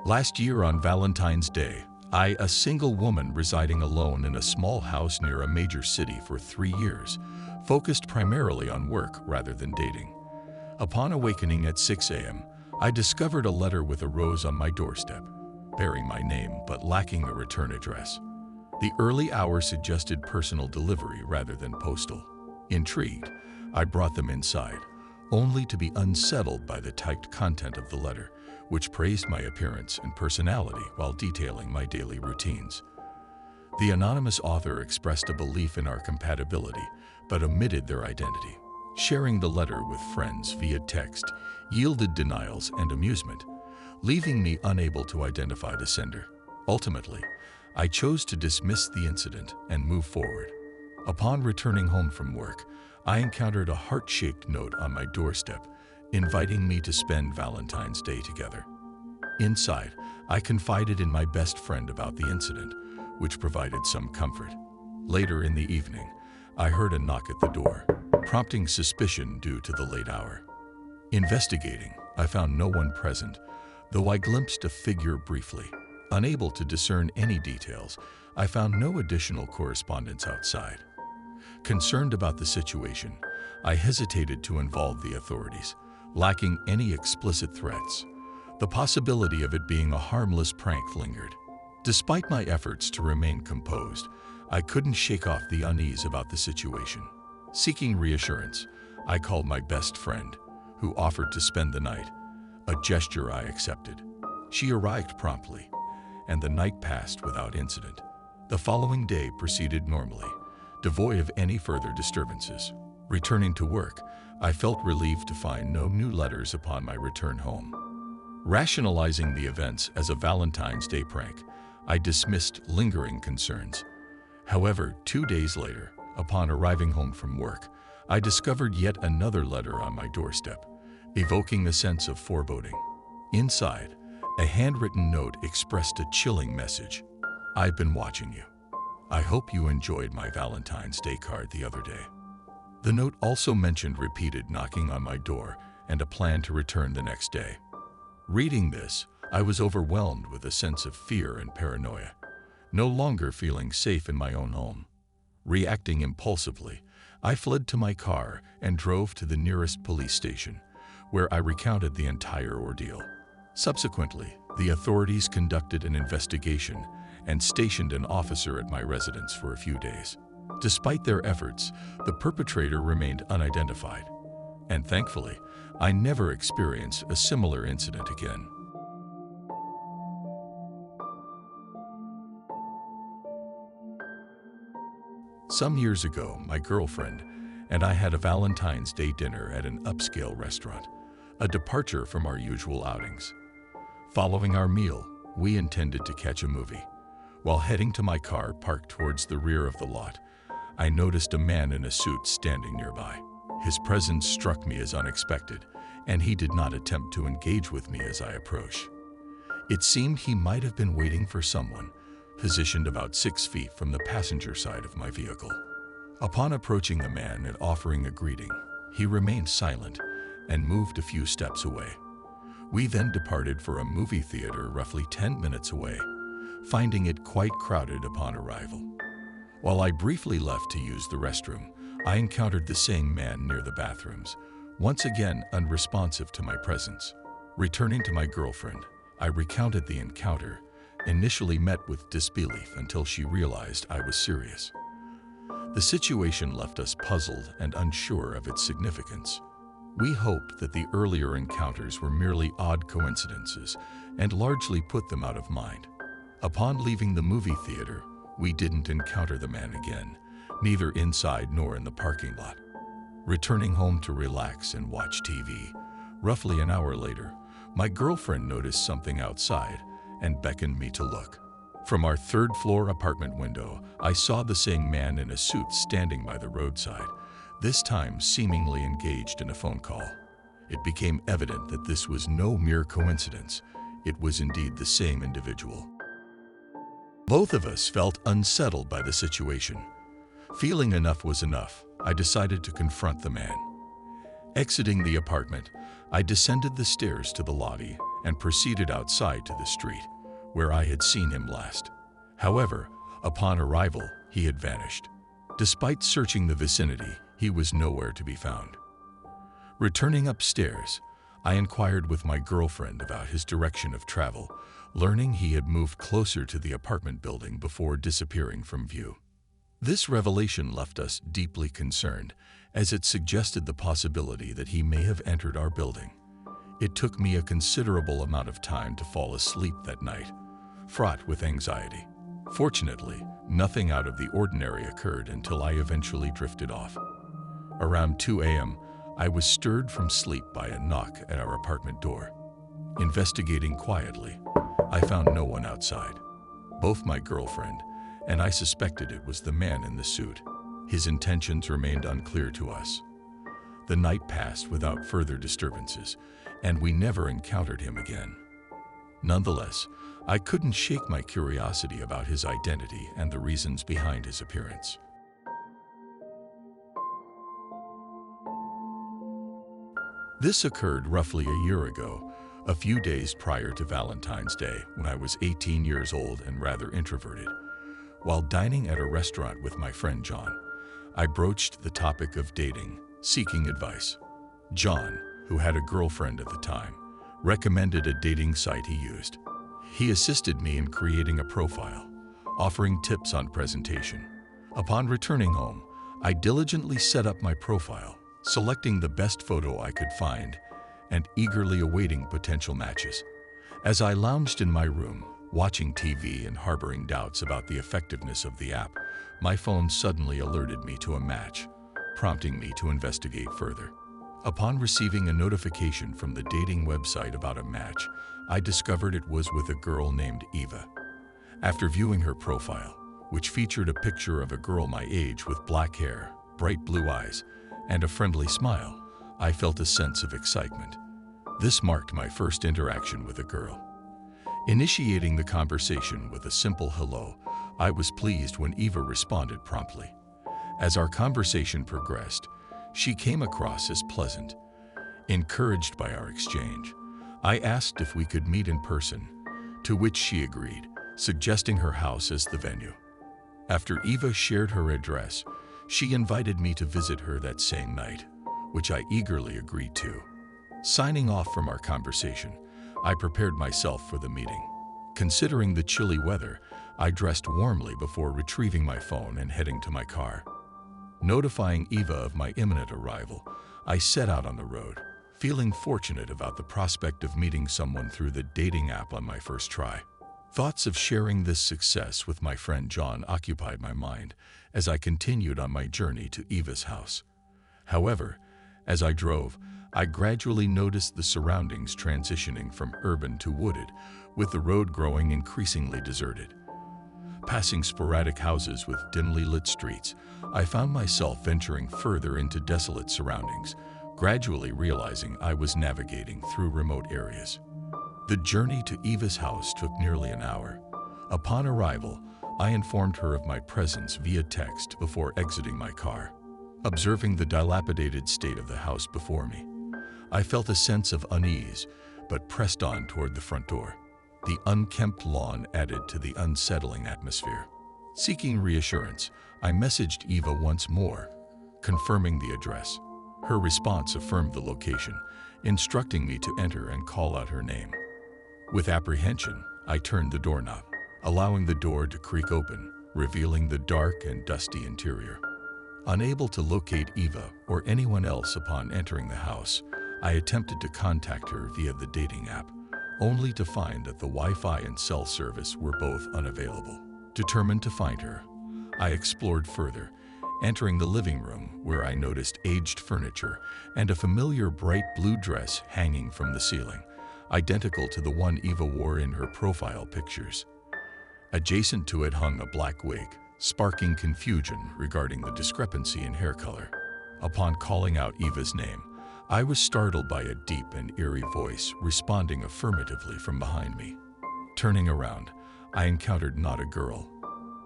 Last year on Valentine's Day, I, a single woman residing alone in a small house near a major city for 3 years, focused primarily on work rather than dating. Upon awakening at 6 a.m., I discovered a letter with a rose on my doorstep, bearing my name but lacking a return address. The early hours suggested personal delivery rather than postal. Intrigued, I brought them inside, only to be unsettled by the typed content of the letter, which praised my appearance and personality while detailing my daily routines. The anonymous author expressed a belief in our compatibility, but omitted their identity. Sharing the letter with friends via text yielded denials and amusement, leaving me unable to identify the sender. Ultimately, I chose to dismiss the incident and move forward. Upon returning home from work, I encountered a heart-shaped note on my doorstep, inviting me to spend Valentine's Day together. Inside, I confided in my best friend about the incident, which provided some comfort. Later in the evening, I heard a knock at the door, prompting suspicion due to the late hour. Investigating, I found no one present, though I glimpsed a figure briefly. Unable to discern any details, I found no additional correspondence outside. Concerned about the situation, I hesitated to involve the authorities, lacking any explicit threats. The possibility of it being a harmless prank lingered. Despite my efforts to remain composed, I couldn't shake off the unease about the situation. Seeking reassurance, I called my best friend, who offered to spend the night, a gesture I accepted. She arrived promptly, and the night passed without incident. The following day proceeded normally, devoid of any further disturbances. Returning to work, I felt relieved to find no new letters upon my return home. Rationalizing the events as a Valentine's Day prank, I dismissed lingering concerns. However, 2 days later, upon arriving home from work, I discovered yet another letter on my doorstep, evoking a sense of foreboding. Inside, a handwritten note expressed a chilling message. "I've been watching you. I hope you enjoyed my Valentine's Day card the other day." The note also mentioned repeated knocking on my door and a plan to return the next day. Reading this, I was overwhelmed with a sense of fear and paranoia, no longer feeling safe in my own home. Reacting impulsively, I fled to my car and drove to the nearest police station, where I recounted the entire ordeal. Subsequently, the authorities conducted an investigation and stationed an officer at my residence for a few days. Despite their efforts, the perpetrator remained unidentified, and thankfully, I never experienced a similar incident again. Some years ago, my girlfriend and I had a Valentine's Day dinner at an upscale restaurant, a departure from our usual outings. Following our meal, we intended to catch a movie. While heading to my car parked towards the rear of the lot, I noticed a man in a suit standing nearby. His presence struck me as unexpected, and he did not attempt to engage with me as I approached. It seemed he might have been waiting for someone, positioned about 6 feet from the passenger side of my vehicle. Upon approaching the man and offering a greeting, he remained silent and moved a few steps away. We then departed for a movie theater roughly 10 minutes away, finding it quite crowded upon arrival. While I briefly left to use the restroom, I encountered the same man near the bathrooms, once again unresponsive to my presence. Returning to my girlfriend, I recounted the encounter, initially met with disbelief until she realized I was serious. The situation left us puzzled and unsure of its significance. We hoped that the earlier encounters were merely odd coincidences and largely put them out of mind. Upon leaving the movie theater, we didn't encounter the man again, neither inside nor in the parking lot. Returning home to relax and watch TV, roughly an hour later, my girlfriend noticed something outside and beckoned me to look. From our third-floor apartment window, I saw the same man in a suit standing by the roadside, this time seemingly engaged in a phone call. It became evident that this was no mere coincidence. It was indeed the same individual. Both of us felt unsettled by the situation. Feeling enough was enough, I decided to confront the man. Exiting the apartment, I descended the stairs to the lobby and proceeded outside to the street, where I had seen him last. However, upon arrival, he had vanished. Despite searching the vicinity, he was nowhere to be found. Returning upstairs, I inquired with my girlfriend about his direction of travel, learning he had moved closer to the apartment building before disappearing from view. This revelation left us deeply concerned, as it suggested the possibility that he may have entered our building. It took me a considerable amount of time to fall asleep that night, fraught with anxiety. Fortunately, nothing out of the ordinary occurred until I eventually drifted off. Around 2 a.m., I was stirred from sleep by a knock at our apartment door. Investigating quietly, I found no one outside. Both my girlfriend and I suspected it was the man in the suit. His intentions remained unclear to us. The night passed without further disturbances, and we never encountered him again. Nonetheless, I couldn't shake my curiosity about his identity and the reasons behind his appearance. This occurred roughly a year ago, a few days prior to Valentine's Day, when I was 18 years old and rather introverted. While dining at a restaurant with my friend John, I broached the topic of dating, seeking advice. John, who had a girlfriend at the time, recommended a dating site he used. He assisted me in creating a profile, offering tips on presentation. Upon returning home, I diligently set up my profile, selecting the best photo I could find and eagerly awaiting potential matches. As I lounged in my room, watching TV and harboring doubts about the effectiveness of the app, my phone suddenly alerted me to a match, prompting me to investigate further. Upon receiving a notification from the dating website about a match, I discovered it was with a girl named Eva. After viewing her profile, which featured a picture of a girl my age with black hair, bright blue eyes, and a friendly smile, I felt a sense of excitement. This marked my first interaction with a girl. Initiating the conversation with a simple hello, I was pleased when Eva responded promptly. As our conversation progressed, she came across as pleasant. Encouraged by our exchange, I asked if we could meet in person, to which she agreed, suggesting her house as the venue. After Eva shared her address, she invited me to visit her that same night, which I eagerly agreed to. Signing off from our conversation, I prepared myself for the meeting. Considering the chilly weather, I dressed warmly before retrieving my phone and heading to my car. Notifying Eva of my imminent arrival, I set out on the road, feeling fortunate about the prospect of meeting someone through the dating app on my first try. Thoughts of sharing this success with my friend John occupied my mind as I continued on my journey to Eva's house. However, as I drove, I gradually noticed the surroundings transitioning from urban to wooded, with the road growing increasingly deserted. Passing sporadic houses with dimly lit streets, I found myself venturing further into desolate surroundings, gradually realizing I was navigating through remote areas. The journey to Eva's house took nearly an hour. Upon arrival, I informed her of my presence via text before exiting my car. Observing the dilapidated state of the house before me, I felt a sense of unease, but pressed on toward the front door. The unkempt lawn added to the unsettling atmosphere. Seeking reassurance, I messaged Eva once more, confirming the address. Her response affirmed the location, instructing me to enter and call out her name. With apprehension, I turned the doorknob, allowing the door to creak open, revealing the dark and dusty interior. Unable to locate Eva or anyone else upon entering the house, I attempted to contact her via the dating app, only to find that the Wi-Fi and cell service were both unavailable. Determined to find her, I explored further, entering the living room where I noticed aged furniture and a familiar bright blue dress hanging from the ceiling, identical to the one Eva wore in her profile pictures. Adjacent to it hung a black wig, sparking confusion regarding the discrepancy in hair color. Upon calling out Eva's name, I was startled by a deep and eerie voice responding affirmatively from behind me. Turning around, I encountered not a girl,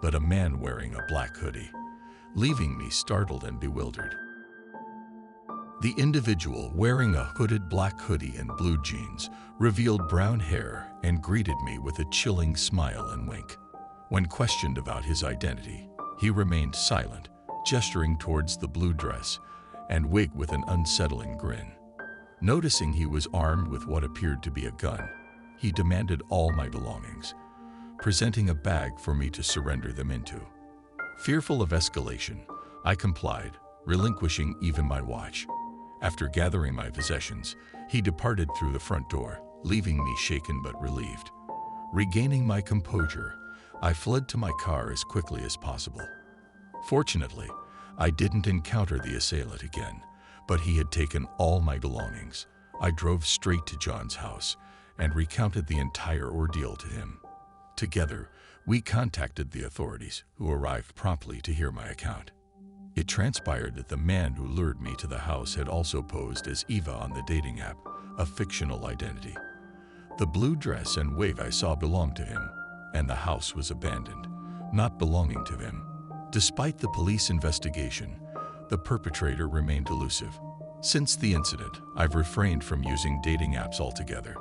but a man wearing a black hoodie, leaving me startled and bewildered. The individual, wearing a hooded black hoodie and blue jeans, revealed brown hair and greeted me with a chilling smile and wink. When questioned about his identity, he remained silent, gesturing towards the blue dress and wig with an unsettling grin. Noticing he was armed with what appeared to be a gun, he demanded all my belongings, presenting a bag for me to surrender them into. Fearful of escalation, I complied, relinquishing even my watch. After gathering my possessions, he departed through the front door, leaving me shaken but relieved. Regaining my composure, I fled to my car as quickly as possible. Fortunately, I didn't encounter the assailant again, but he had taken all my belongings. I drove straight to John's house and recounted the entire ordeal to him. Together, we contacted the authorities, who arrived promptly to hear my account. It transpired that the man who lured me to the house had also posed as Eva on the dating app, a fictional identity. The blue dress and wig I saw belonged to him, and the house was abandoned, not belonging to him. Despite the police investigation, the perpetrator remained elusive. Since the incident, I've refrained from using dating apps altogether.